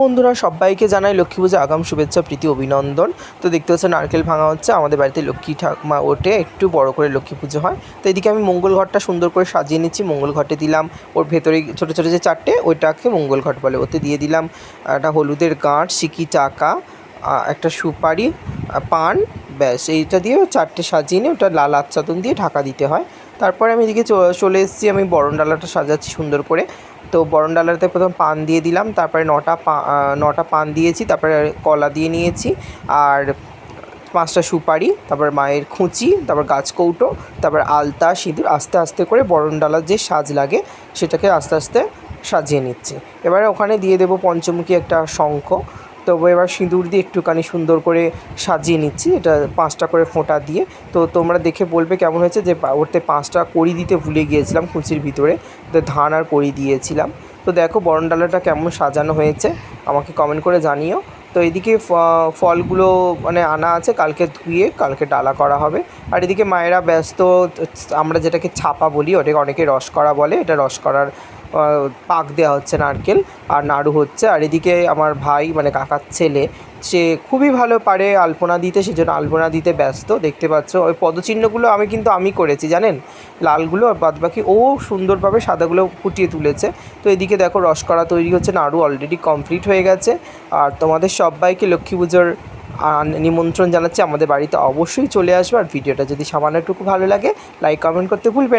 বন্ধুরা সবাইকে জানাই লক্ষ্মী পুজো আগাম শুভেচ্ছা প্রীতি অভিনন্দন। তো দেখতে পাচ্ছেন নারকেল ভাঙা হচ্ছে। আমাদের বাড়িতে লক্ষ্মী ঠাকুমা ওঠে, একটু বড় করে লক্ষ্মী পুজো হয়। তো এদিকে আমি মঙ্গল ঘরটা সুন্দর করে সাজিয়ে নিচ্ছি। মঙ্গল ঘটে দিলাম ওর ভেতরে ছোটো ছোটো যে চারটে, ওইটাকে মঙ্গল ঘট বলে। ওতে দিয়ে দিলাম একটা হলুদের গাঁট, সিকি টাকা, একটা সুপারি, পান, ব্যাস এইটা দিয়ে চারটে সাজিয়ে নিয়ে ওটা লাল আচ্ছাদন দিয়ে ঢাকা দিতে হয়। তারপরে আমি এদিকে চলে এসেছি, আমি বরণ ডালাটা সাজাচ্ছি সুন্দর করে। তো বরণ ডালাতে প্রথম পান দিয়ে দিলাম, তারপরে নটা পান দিয়েছি, তারপরে কলা দিয়ে নিয়েছি, আর 5টা সুপারি, তারপর মায়ের খুঁচি, তারপর গাছ কৌটো, তারপর আলতা সিঁদুর আস্তে আস্তে করে বরণ ডালার যে সাজ লাগে সেটাকে আস্তে আস্তে সাজিয়ে নিচ্ছি। এবারে ওখানে দিয়ে দেবো পঞ্চমুখী একটা শঙ্খ। তো এবার সিঁদুর দিয়ে একটুখানি সুন্দর করে সাজিয়ে নিচ্ছি, এটা 5টা করে ফোঁটা দিয়ে। তো তোমরা দেখে বলবে কেমন হয়েছে, যে ওতে 5টা কড়ি দিতে ভুলে গিয়েছিলাম কুঁচির ভিতরে, তো ধান আর কড়ি দিয়েছিলাম। তো দেখো বরণ ডালাটা কেমন সাজানো হয়েছে, আমাকে কমেন্ট করে জানিও। তো এদিকে ফলগুলো মানে আনা আছে, কালকে ধুয়ে কালকে ডালা করা হবে। আর এদিকে মায়েরা ব্যস্ত, আমরা যেটাকে ছাপা বলি, ওটাকে অনেকে রস করা বলে, এটা রস করার পাক দেওয়া হচ্ছে, নারকেল আর নাড়ু হচ্ছে। আর এদিকে আমার ভাই মানে কাকার ছেলে, সে খুবই ভালো পারে আলপনা দিতে, সেজন্য আলপনা দিতে ব্যস্ত। দেখতে পাচ্ছ ওই পদচিহ্নগুলো আমি করেছি জানেন, লালগুলো, আর বাদবাকি ও সুন্দরভাবে সাদাগুলো ফুটিয়ে তুলেছে। তো এদিকে দেখো রস করা তৈরি হচ্ছে, নাড়ু অলরেডি কমপ্লিট হয়ে গেছে। আর তোমাদের সবাইকে লক্ষ্মী পুজোর নিমন্ত্রণ জানাচ্ছি, আমাদের বাড়িতে অবশ্যই চলে আসবে। আর ভিডিওটা যদি সামান্যটুকু ভালো লাগে, লাইক কমেন্ট করতে ভুলবে না।